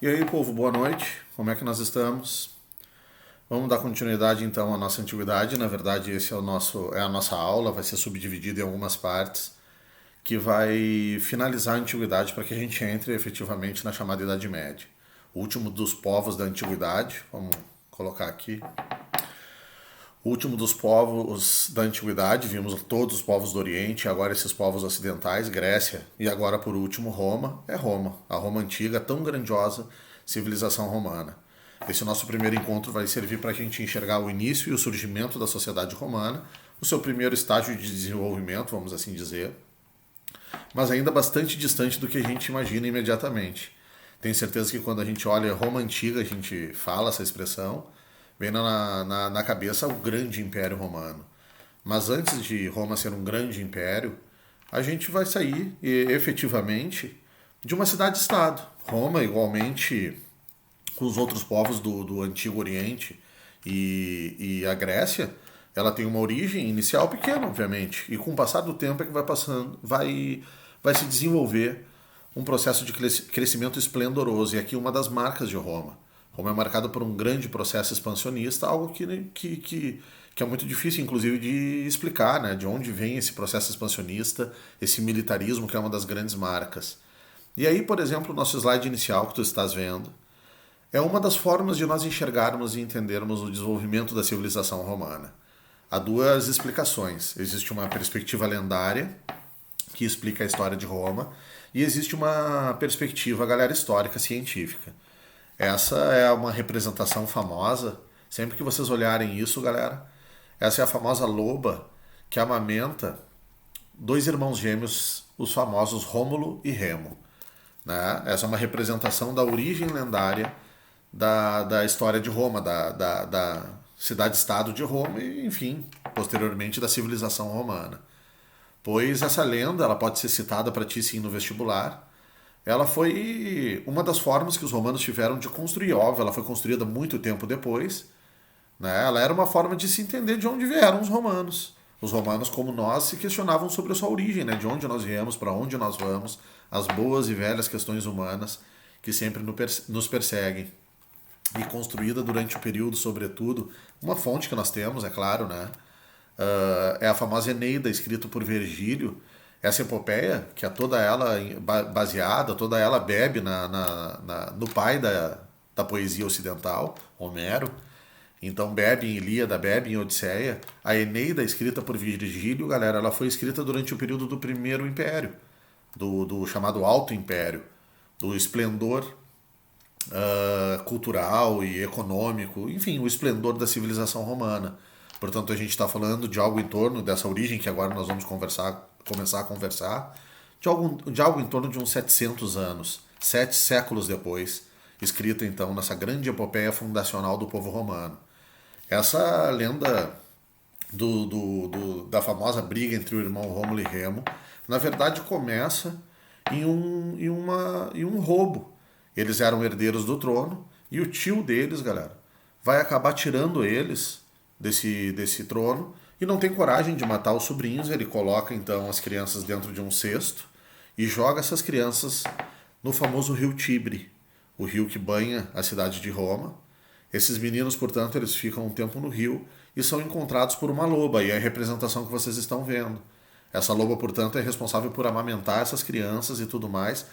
E aí, povo, boa noite. Como é que nós estamos? Vamos dar continuidade então à nossa antiguidade. Na verdade, esse é a nossa aula, vai ser subdividida em algumas partes, que vai finalizar a antiguidade para que a gente entre efetivamente na chamada Idade Média. O último dos povos da antiguidade, vamos colocar aqui. O último dos povos da antiguidade, vimos todos os povos do Oriente, agora esses povos ocidentais, Grécia, e agora por último Roma, a Roma antiga, a tão grandiosa civilização romana. Esse nosso primeiro encontro vai servir para a gente enxergar o início e o surgimento da sociedade romana, o seu primeiro estágio de desenvolvimento, vamos assim dizer, mas ainda bastante distante do que a gente imagina imediatamente. Tenho certeza que quando a gente olha Roma antiga, a gente fala essa expressão, vem na cabeça o grande Império Romano. Mas antes de Roma ser um grande império, a gente vai sair efetivamente de uma cidade-estado. Roma, igualmente com os outros povos do Antigo Oriente e a Grécia, ela tem uma origem inicial pequena, obviamente, e com o passar do tempo é que vai se desenvolver um processo de crescimento esplendoroso. E aqui uma das marcas de Roma. Roma é marcada por um grande processo expansionista, algo que é muito difícil, inclusive, de explicar, né? De onde vem esse processo expansionista, esse militarismo, que é uma das grandes marcas. E aí, por exemplo, o nosso slide inicial que tu estás vendo, é uma das formas de nós enxergarmos e entendermos o desenvolvimento da civilização romana. Há duas explicações. Existe uma perspectiva lendária, que explica a história de Roma, e existe uma perspectiva, galera, histórica, científica. Essa é uma representação famosa. Sempre que vocês olharem isso, galera, essa é a famosa loba que amamenta dois irmãos gêmeos, os famosos Rômulo e Remo. Né? Essa é uma representação da origem lendária da história de Roma, da cidade-estado de Roma e, enfim, posteriormente da civilização romana. Pois essa lenda, ela pode ser citada para ti sim no vestibular. Ela foi uma das formas que os romanos tiveram de construir, óbvio, ela foi construída muito tempo depois, né? Ela era uma forma de se entender de onde vieram os romanos. Os romanos, como nós, se questionavam sobre a sua origem, né? De onde nós viemos, para onde nós vamos, as boas e velhas questões humanas que sempre nos perseguem. E construída durante o período, sobretudo, uma fonte que nós temos, é claro, né? É a famosa Eneida, escrita por Virgílio. Essa epopeia, que é toda ela baseada, toda ela bebe no pai da poesia ocidental, Homero. Então bebe em Ilíada, bebe em Odisseia. A Eneida, escrita por Virgílio, galera, ela foi escrita durante o período do Primeiro Império, do chamado Alto Império, do esplendor cultural e econômico, enfim, o esplendor da civilização romana. Portanto, a gente está falando de algo em torno dessa origem que agora nós vamos começar a conversar, de algo em torno de uns 700 anos, 7 séculos depois, escrita então nessa grande epopeia fundacional do povo romano. Essa lenda da famosa briga entre o irmão Rômulo e Remo, na verdade começa em um roubo. Eles eram herdeiros do trono e o tio deles, galera, vai acabar tirando eles desse trono e não tem coragem de matar os sobrinhos. Ele coloca então as crianças dentro de um cesto e joga essas crianças no famoso rio Tibre, o rio que banha a cidade de Roma. Esses meninos, portanto, eles ficam um tempo no rio e são encontrados por uma loba, e é a representação que vocês estão vendo. Essa loba, portanto, é responsável por amamentar essas crianças e tudo mais,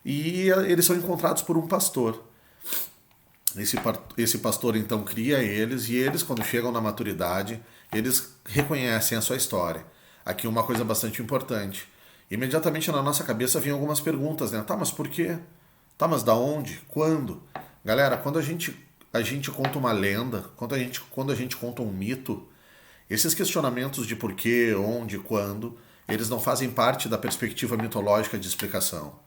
e eles são encontrados por um pastor. Esse pastor então cria eles, e eles, quando chegam na maturidade, eles reconhecem a sua história. Aqui uma coisa bastante importante. Imediatamente na nossa cabeça vinham algumas perguntas, né? Tá, mas por quê? Tá, mas da onde? Quando? Galera, quando a gente conta uma lenda, quando a gente conta um mito, esses questionamentos de porquê, onde, quando, eles não fazem parte da perspectiva mitológica de explicação.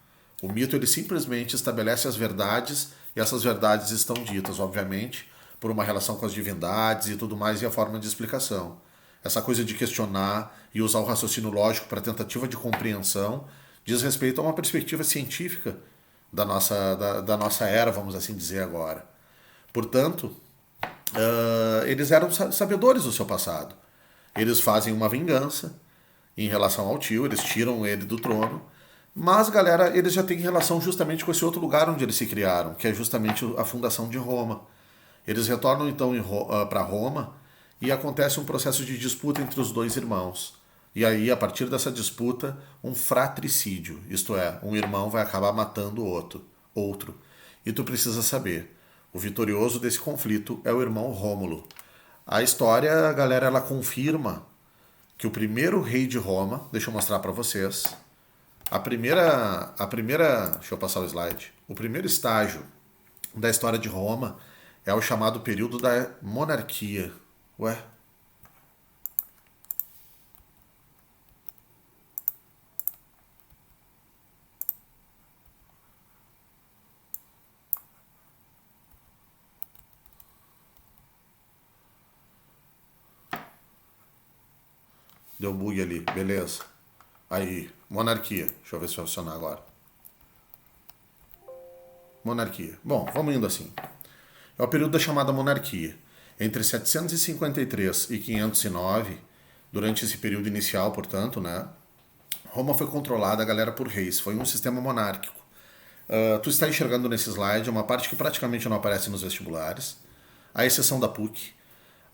O mito, ele simplesmente estabelece as verdades, e essas verdades estão ditas, obviamente, por uma relação com as divindades e tudo mais, e a forma de explicação. Essa coisa de questionar e usar o raciocínio lógico para tentativa de compreensão diz respeito a uma perspectiva científica da nossa era, vamos assim dizer agora. Portanto, eles eram sabedores do seu passado. Eles fazem uma vingança em relação ao tio, eles tiram ele do trono, Mas, galera, eles já têm relação justamente com esse outro lugar onde eles se criaram, que é justamente a fundação de Roma. Eles retornam então para Roma e acontece um processo de disputa entre os dois irmãos. E aí, a partir dessa disputa, um fratricídio, isto é, um irmão vai acabar matando o outro. E tu precisa saber, o vitorioso desse conflito é o irmão Rômulo. A história, galera, ela confirma que o primeiro rei de Roma, deixa eu mostrar para vocês, deixa eu passar o slide. O primeiro estágio da história de Roma é o chamado período da monarquia. Ué? Deu bug ali, beleza. Aí, monarquia. Deixa eu ver se vai funcionar agora. Monarquia. Bom, vamos indo assim. É o período da chamada monarquia. Entre 753 e 509, durante esse período inicial, portanto, né, Roma foi controlada, galera, por reis. Foi um sistema monárquico. Tu está enxergando nesse slide uma parte que praticamente não aparece nos vestibulares, à exceção da PUC.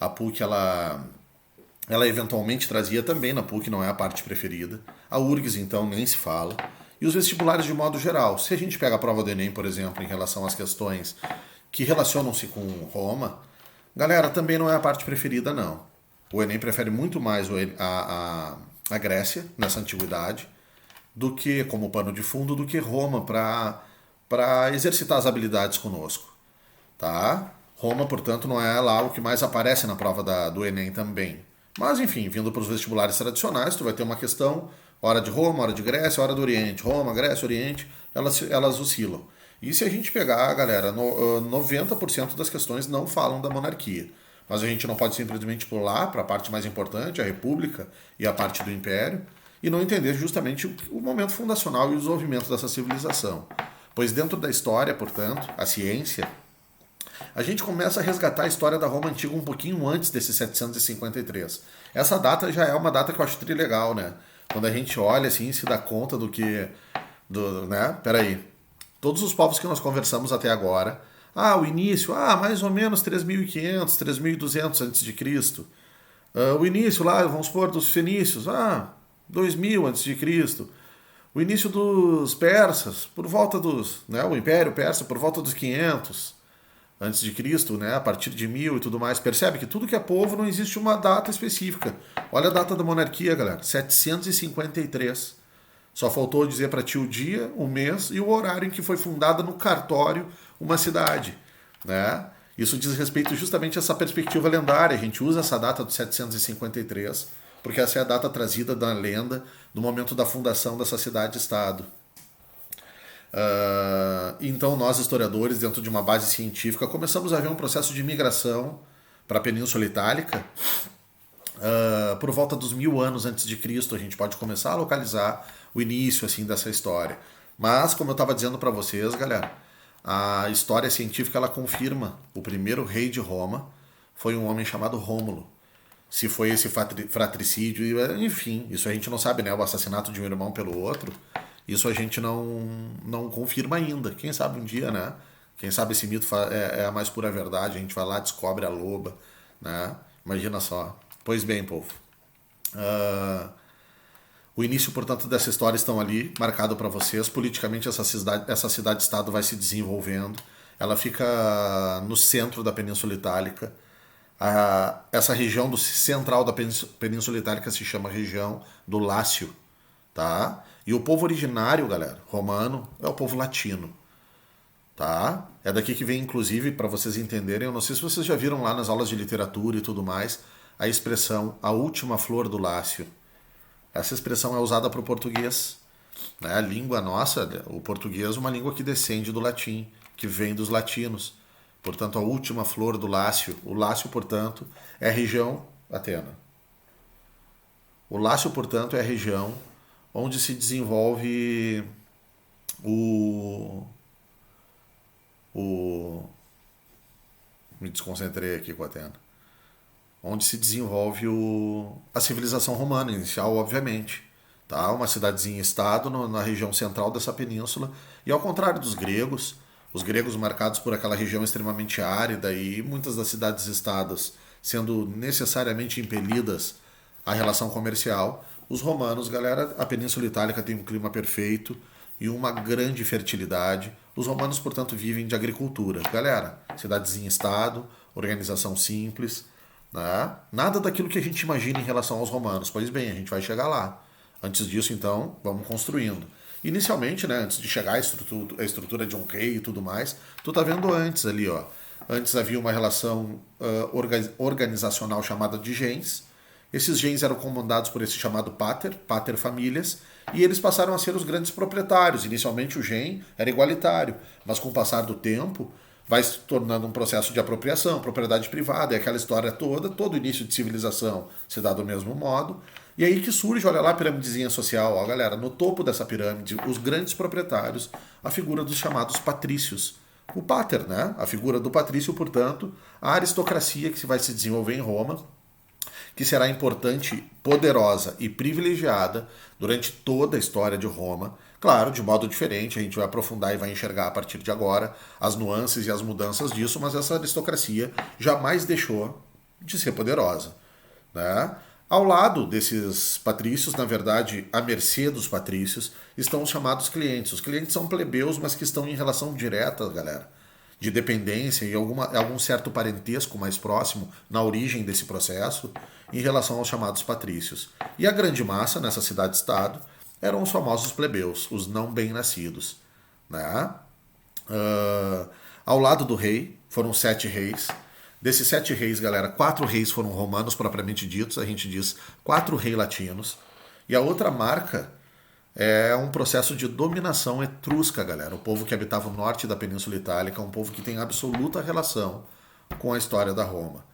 A PUC, ela eventualmente trazia também na PUC, não é a parte preferida. A URGS, então, nem se fala. E os vestibulares de modo geral. Se a gente pega a prova do Enem, por exemplo, em relação às questões que relacionam-se com Roma, galera, também não é a parte preferida, não. O Enem prefere muito mais a Grécia, nessa antiguidade, do que, como pano de fundo, do que Roma para exercitar as habilidades conosco. Tá? Roma, portanto, não é lá o que mais aparece na prova do Enem também. Mas, enfim, vindo para os vestibulares tradicionais, tu vai ter uma questão, hora de Roma, hora de Grécia, hora do Oriente. Roma, Grécia, Oriente, elas oscilam. E se a gente pegar, galera, 90% das questões não falam da monarquia. Mas a gente não pode simplesmente pular para a parte mais importante, a república e a parte do império, e não entender justamente o momento fundacional e o desenvolvimento dessa civilização. Pois dentro da história, portanto, a ciência, a gente começa a resgatar a história da Roma Antiga um pouquinho antes desse 753. Essa data já é uma data que eu acho trilegal, né? Quando a gente olha assim, se dá conta do que... né? Peraí. Todos os povos que nós conversamos até agora, o início, mais ou menos 3.500, 3.200 antes de Cristo. O início lá, vamos supor, dos fenícios, 2.000 antes de Cristo. O início dos persas, por volta dos, né, o Império Persa, por volta dos 500 antes de Cristo, né, a partir de 1000 e tudo mais. Percebe que tudo que é povo não existe uma data específica. Olha a data da monarquia, galera, 753. Só faltou dizer para ti o dia, o mês e o horário em que foi fundada no cartório uma cidade, né? Isso diz respeito justamente a essa perspectiva lendária. A gente usa essa data do 753 porque essa é a data trazida da lenda do momento da fundação dessa cidade-estado. Então nós, historiadores, dentro de uma base científica, começamos a ver um processo de migração para a Península Itálica. Por volta dos 1000 anos antes de Cristo, a gente pode começar a localizar o início assim dessa história. Mas, como eu estava dizendo para vocês, galera, a história científica ela confirma o primeiro rei de Roma foi um homem chamado Rômulo. Se foi esse fratricídio, enfim, isso a gente não sabe, né? O assassinato de um irmão pelo outro, isso a gente não confirma ainda. Quem sabe um dia, né? Quem sabe esse mito é a mais pura verdade, a gente vai lá, descobre a loba, né? Imagina só. Pois bem, povo. O início, portanto, dessa história estão ali, marcado para vocês. Politicamente, essa cidade-estado vai se desenvolvendo. Ela fica no centro da Península Itálica. Essa região central da Península Itálica se chama região do Lácio. Tá? E o povo originário, galera, romano, é o povo latino. Tá? É daqui que vem, inclusive, para vocês entenderem, eu não sei se vocês já viram lá nas aulas de literatura e tudo mais, a expressão a última flor do Lácio. Essa expressão é usada para o português. Né? A língua nossa, o português, é uma língua que descende do latim, que vem dos latinos. Portanto, a última flor do Lácio. O Lácio, portanto, é a região... Atena. O Lácio, portanto, é a região onde se desenvolve me desconcentrei aqui com a Atena. Onde se desenvolve a civilização romana inicial, obviamente. tá? Uma cidadezinha-estado na região central dessa península. E ao contrário dos gregos, os gregos marcados por aquela região extremamente árida e muitas das cidades-estados sendo necessariamente impelidas à relação comercial, os romanos, galera, a Península Itálica tem um clima perfeito e uma grande fertilidade. Os romanos, portanto, vivem de agricultura. Galera, cidadezinha-estado, organização simples, né? Nada daquilo que a gente imagina em relação aos romanos. Pois bem, a gente vai chegar lá. Antes disso, então, vamos construindo. Inicialmente, né, antes de chegar a estrutura de um rei e tudo mais, tu tá vendo antes ali, ó. Antes havia uma relação organizacional chamada de gens. Esses gens eram comandados por esse chamado pater famílias, e eles passaram a ser os grandes proprietários. Inicialmente o gen era igualitário, mas com o passar do tempo vai se tornando um processo de apropriação, propriedade privada, é aquela história toda, todo início de civilização se dá do mesmo modo. E aí que surge, olha lá a piramidezinha social, ó, galera, no topo dessa pirâmide, os grandes proprietários, a figura dos chamados patrícios. O pater, né? A figura do patrício, portanto, a aristocracia que se vai se desenvolver em Roma, que será importante, poderosa e privilegiada durante toda a história de Roma. Claro, de modo diferente, a gente vai aprofundar e vai enxergar a partir de agora as nuances e as mudanças disso, mas essa aristocracia jamais deixou de ser poderosa, né? Ao lado desses patrícios, na verdade, à mercê dos patrícios, estão os chamados clientes. Os clientes são plebeus, mas que estão em relação direta, galera, de dependência e algum certo parentesco mais próximo na origem desse processo em relação aos chamados patrícios. E a grande massa nessa cidade-estado eram os famosos plebeus, os não bem-nascidos, né? Ao lado do rei foram 7 reis. Desses 7 reis, galera, 4 reis foram romanos propriamente ditos, a gente diz 4 reis latinos. E a outra marca é um processo de dominação etrusca, galera. O povo que habitava o norte da Península Itálica, um povo que tem absoluta relação com a história da Roma.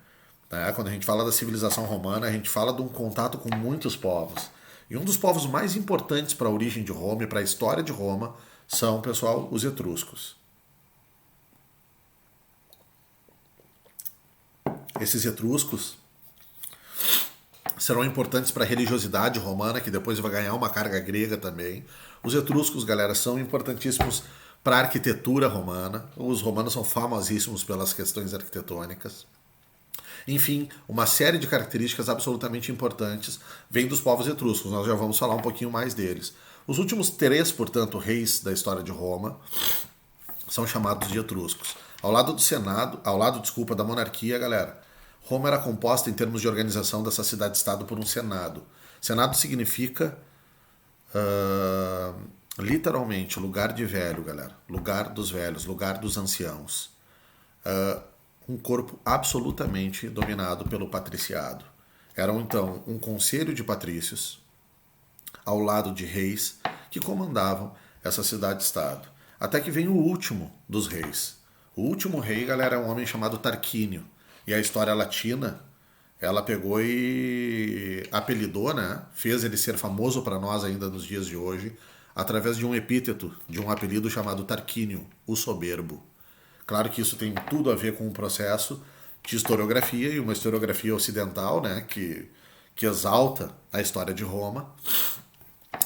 Quando a gente fala da civilização romana, a gente fala de um contato com muitos povos. E um dos povos mais importantes para a origem de Roma e para a história de Roma são, pessoal, os etruscos. Esses etruscos serão importantes para a religiosidade romana, que depois vai ganhar uma carga grega também. Os etruscos, galera, são importantíssimos para a arquitetura romana. Os romanos são famosíssimos pelas questões arquitetônicas. Enfim, uma série de características absolutamente importantes vem dos povos etruscos. Nós já vamos falar um pouquinho mais deles. Os últimos 3, portanto, reis da história de Roma são chamados de etruscos. Ao lado do Senado, da monarquia, galera, Roma era composta em termos de organização dessa cidade-estado por um Senado. Senado significa literalmente lugar de velho, galera. Lugar dos velhos, lugar dos anciãos. Um corpo absolutamente dominado pelo patriciado. Eram então um conselho de patrícios ao lado de reis que comandavam essa cidade-estado. Até que vem o último dos reis. O último rei, galera, é um homem chamado Tarquínio. E a história latina, ela pegou e apelidou, né? Fez ele ser famoso para nós ainda nos dias de hoje, através de um epíteto, de um apelido chamado Tarquínio, o Soberbo. Claro que isso tem tudo a ver com um processo de historiografia, e uma historiografia ocidental, né? Que exalta a história de Roma.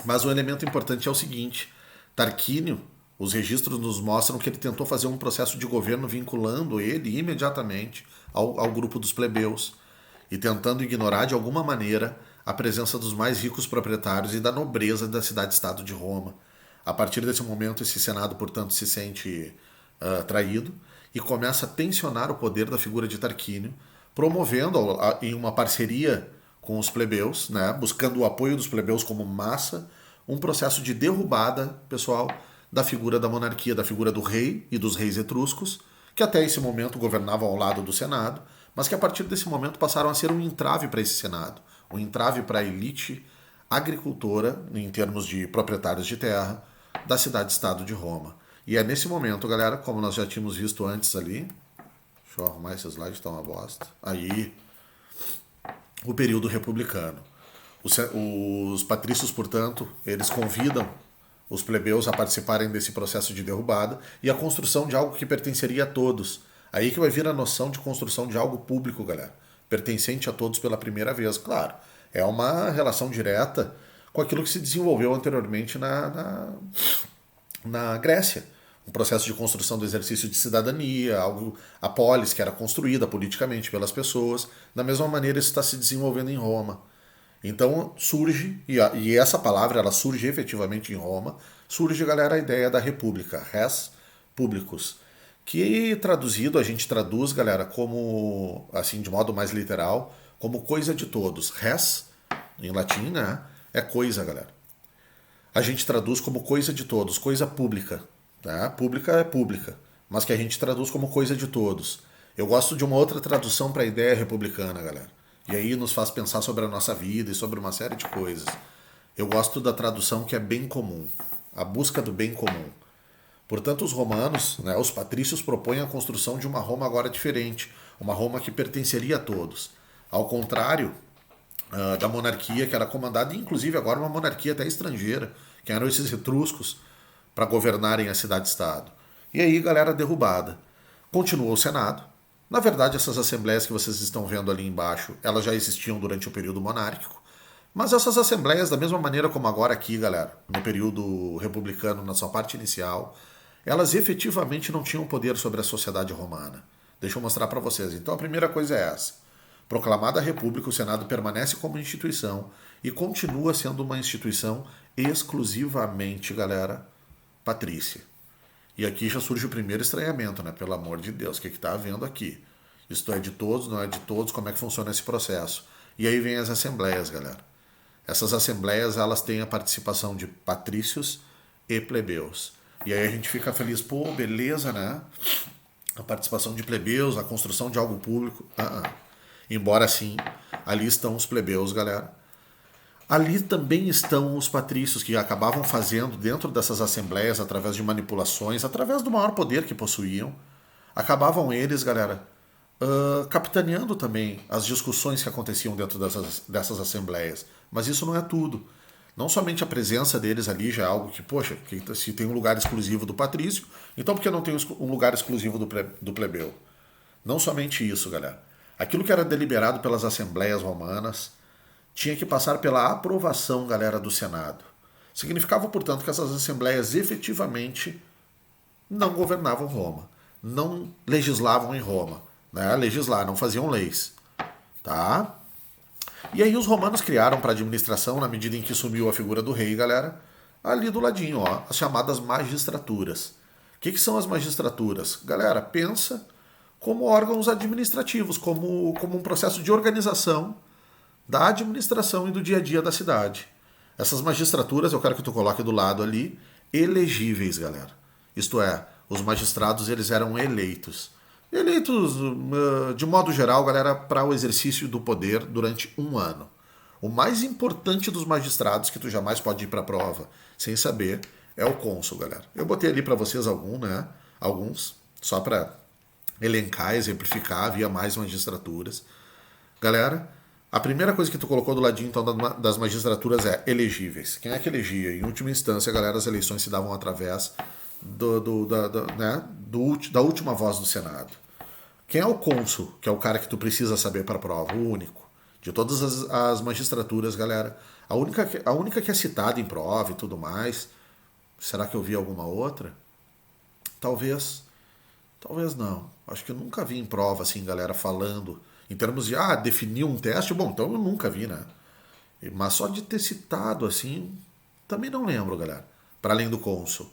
Mas o elemento importante é o seguinte: Tarquínio, os registros nos mostram que ele tentou fazer um processo de governo vinculando ele imediatamente ao grupo dos plebeus e tentando ignorar de alguma maneira a presença dos mais ricos proprietários e da nobreza da cidade-estado de Roma. A partir desse momento, esse Senado, portanto, se sente traído e começa a tensionar o poder da figura de Tarquínio, promovendo em uma parceria com os plebeus, né, buscando o apoio dos plebeus como massa, um processo de derrubada, pessoal, da figura da monarquia, da figura do rei e dos reis etruscos, que até esse momento governavam ao lado do Senado, mas que a partir desse momento passaram a ser um entrave para esse Senado, um entrave para a elite agricultora, em termos de proprietários de terra, da cidade-estado de Roma. E é nesse momento, galera, como nós já tínhamos visto antes ali, deixa eu arrumar esse slide, tá uma bosta, aí, o período republicano. Os patrícios, portanto, eles convidam os plebeus a participarem desse processo de derrubada e a construção de algo que pertenceria a todos. Aí que vai vir a noção de construção de algo público, galera. Pertencente a todos pela primeira vez, claro. É uma relação direta com aquilo que se desenvolveu anteriormente na Grécia. Um processo de construção do exercício de cidadania, a polis que era construída politicamente pelas pessoas. Da mesma maneira, isso está se desenvolvendo em Roma. Então surge, e essa palavra ela surge efetivamente em Roma, surge, galera, a ideia da república, res publicus, que traduzido a gente traduz, galera, como, assim, de modo mais literal, como coisa de todos. Res, em latim, né, é coisa, galera. A gente traduz como coisa de todos, coisa pública. Tá? Pública é pública, mas que a gente traduz como coisa de todos. Eu gosto de uma outra tradução para a ideia republicana, galera. E aí nos faz pensar sobre a nossa vida e sobre uma série de coisas. Eu gosto da tradução que é bem comum, a busca do bem comum. Portanto, os romanos, né, os patrícios, propõem a construção de uma Roma agora diferente, uma Roma que pertenceria a todos. Ao contrário da monarquia, que era comandada, inclusive agora uma monarquia até estrangeira, que eram esses etruscos, para governarem a cidade-estado. E aí, galera, derrubada. Continuou o Senado. Na verdade, essas assembleias que vocês estão vendo ali embaixo, elas já existiam durante o período monárquico. Mas essas assembleias, da mesma maneira como agora aqui, galera, no período republicano, na sua parte inicial, elas efetivamente não tinham poder sobre a sociedade romana. Deixa eu mostrar para vocês. Então a primeira coisa é essa. Proclamada a República, o Senado permanece como instituição e continua sendo uma instituição exclusivamente, galera, patrícia. E aqui já surge o primeiro estranhamento, né? Pelo amor de Deus, o que está havendo aqui? Isto é de todos, não é de todos, como é que funciona esse processo? E aí vem as assembleias, galera. Essas assembleias, elas têm a participação de patrícios e plebeus. E aí a gente fica feliz, pô, beleza, né? A participação de plebeus, a construção de algo público. Embora sim, ali estão os plebeus, galera. Ali também estão os patrícios que acabavam fazendo dentro dessas assembleias, através de manipulações, através do maior poder que possuíam, acabavam eles, galera, capitaneando também as discussões que aconteciam dentro dessas assembleias. Mas isso não é tudo. Não somente a presença deles ali já é algo que, poxa, que se tem um lugar exclusivo do patrício, então por que não tem um lugar exclusivo do plebeu? Não somente isso, galera. Aquilo que era deliberado pelas assembleias romanas tinha que passar pela aprovação, galera, do Senado. Significava, portanto, que essas assembleias efetivamente não governavam Roma, não legislavam em Roma, né? Legislar, não faziam leis, tá? E aí os romanos criaram para a administração, na medida em que sumiu a figura do rei, galera, ali do ladinho, ó, as chamadas magistraturas. O que são as magistraturas? Galera, pensa como órgãos administrativos, como um processo de organização da administração e do dia a dia da cidade. Essas magistraturas, eu quero que tu coloque do lado ali, elegíveis, galera. Isto é, os magistrados eles eram eleitos. Eleitos, de modo geral, galera, para o exercício do poder durante um ano. O mais importante dos magistrados, que tu jamais pode ir para a prova sem saber, é o cônsul, galera. Eu botei ali para vocês alguns, só para elencar, exemplificar, havia mais magistraturas. Galera, a primeira coisa que tu colocou do ladinho então das magistraturas é elegíveis. Quem é que elegia? Em última instância, galera, as eleições se davam através da última voz do Senado. Quem é o cônsul, que é o cara que tu precisa saber para a prova? O único. De todas as magistraturas, galera, a única que é citada em prova e tudo mais. Será que eu vi alguma outra? Talvez não. Acho que eu nunca vi em prova, assim, galera, falando em termos de, definir um teste. Bom, então eu nunca vi, né? Mas só de ter citado, assim, também não lembro, galera. Para além do cônsul.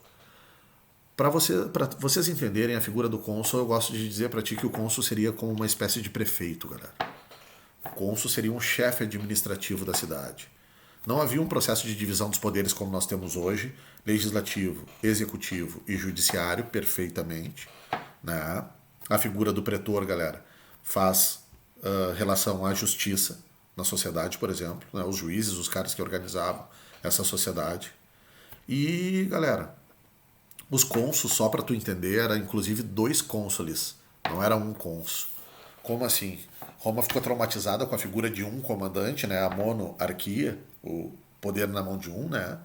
Para vocês entenderem a figura do cônsul, eu gosto de dizer para ti que o cônsul seria como uma espécie de prefeito, galera. O cônsul seria um chefe administrativo da cidade. Não havia um processo de divisão dos poderes como nós temos hoje, legislativo, executivo e judiciário, perfeitamente, né? A figura do pretor, galera, faz relação à justiça na sociedade, por exemplo, né? Os juízes, os caras que organizavam essa sociedade. E, galera, os cônsuls, só para tu entender, era inclusive 2 cônsules, não era um cônsul. Como assim? Roma ficou traumatizada com a figura de um comandante, né? A monarquia, o poder na mão de um, né?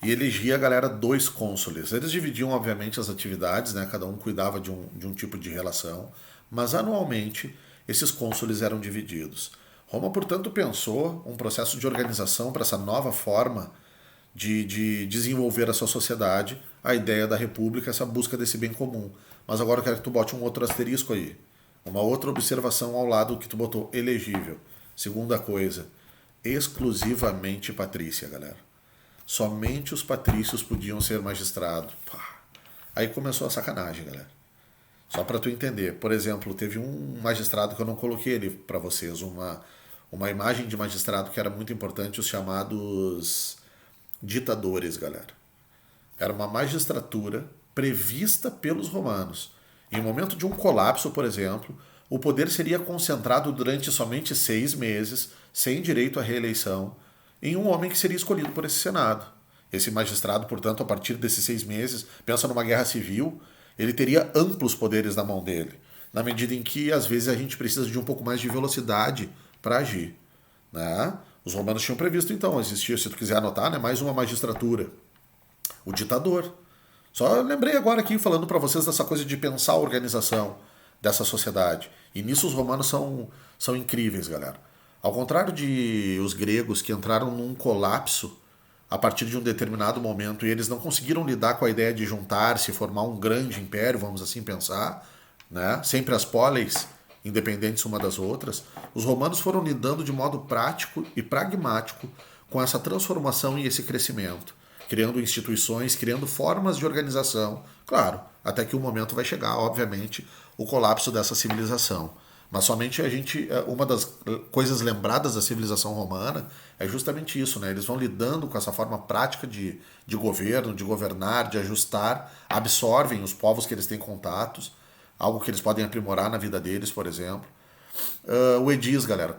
E elegia a galera 2 cônsules. Eles dividiam, obviamente, as atividades, né? Cada um cuidava de um tipo de relação, mas anualmente esses cônsules eram divididos. Roma, portanto, pensou um processo de organização para essa nova forma de desenvolver a sua sociedade, a ideia da república, essa busca desse bem comum. Mas agora eu quero que tu bote um outro asterisco aí. Uma outra observação ao lado que tu botou, elegível. Segunda coisa, exclusivamente patrícia, galera. Somente os patrícios podiam ser magistrado. Pá. Aí começou a sacanagem, galera. Só para tu entender. Por exemplo, teve um magistrado que eu não coloquei ele para vocês, uma imagem de magistrado que era muito importante, os chamados ditadores, galera. Era uma magistratura prevista pelos romanos. Em momento de um colapso, por exemplo, o poder seria concentrado durante somente 6 meses, sem direito à reeleição, em um homem que seria escolhido por esse Senado. Esse magistrado, portanto, a partir desses 6 meses, pensa numa guerra civil, ele teria amplos poderes na mão dele, na medida em que, às vezes, a gente precisa de um pouco mais de velocidade para agir. Né? Os romanos tinham previsto, então, existia, se tu quiser anotar, né, mais uma magistratura. O ditador. Só lembrei agora aqui, falando para vocês dessa coisa de pensar a organização dessa sociedade. E nisso os romanos são incríveis, galera. Ao contrário de os gregos, que entraram num colapso a partir de um determinado momento e eles não conseguiram lidar com a ideia de juntar-se, formar um grande império, vamos assim pensar, né? Sempre as poleis, independentes uma das outras, os romanos foram lidando de modo prático e pragmático com essa transformação e esse crescimento, criando instituições, criando formas de organização, claro, até que o momento vai chegar, obviamente, o colapso dessa civilização. Mas somente uma das coisas lembradas da civilização romana é justamente isso, né? Eles vão lidando com essa forma prática de governo, de governar, de ajustar, absorvem os povos que eles têm contatos, algo que eles podem aprimorar na vida deles, por exemplo. O edis, galera,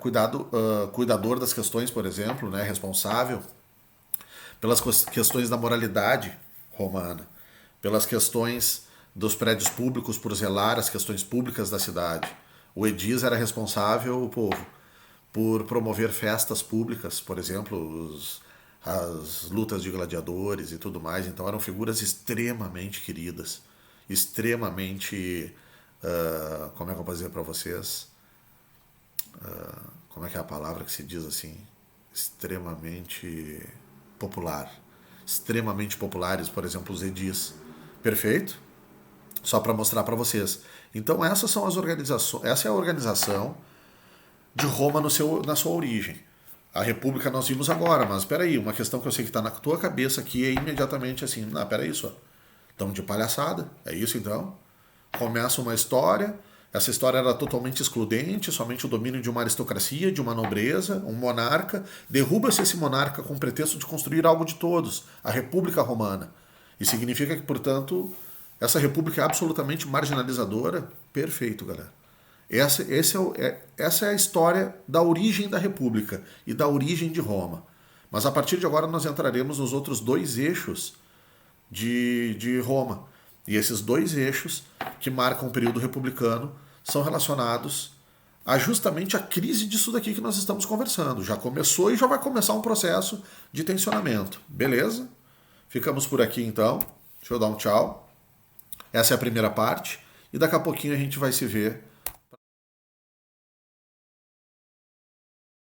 cuidador das questões, por exemplo, né? Responsável pelas questões da moralidade romana, pelas questões dos prédios públicos, por zelar as questões públicas da cidade. O edis era responsável, o povo, por promover festas públicas, por exemplo, as lutas de gladiadores e tudo mais. Então eram figuras extremamente queridas, extremamente, como é que eu posso dizer para vocês? Como é que é a palavra que se diz assim? Extremamente popular. Extremamente populares, por exemplo, os edis. Perfeito? Só para mostrar para vocês. Então essas são as organizações, essa é a organização de Roma na sua origem. A república nós vimos agora, mas espera aí, uma questão que eu sei que está na tua cabeça aqui é imediatamente assim, não, espera aí só, estamos de palhaçada, é isso então? Começa uma história, essa história era totalmente excludente, somente o domínio de uma aristocracia, de uma nobreza, um monarca, derruba-se esse monarca com o pretexto de construir algo de todos, a República Romana. E significa que, portanto, essa república é absolutamente marginalizadora. Perfeito, galera. Essa é a história da origem da república e da origem de Roma. Mas a partir de agora nós entraremos nos outros 2 eixos de Roma. E esses 2 eixos que marcam o período republicano são relacionados a justamente a crise disso daqui que nós estamos conversando. Já começou e já vai começar um processo de tensionamento. Beleza? Ficamos por aqui então. Deixa eu dar um tchau. Essa é a primeira parte. E daqui a pouquinho a gente vai se ver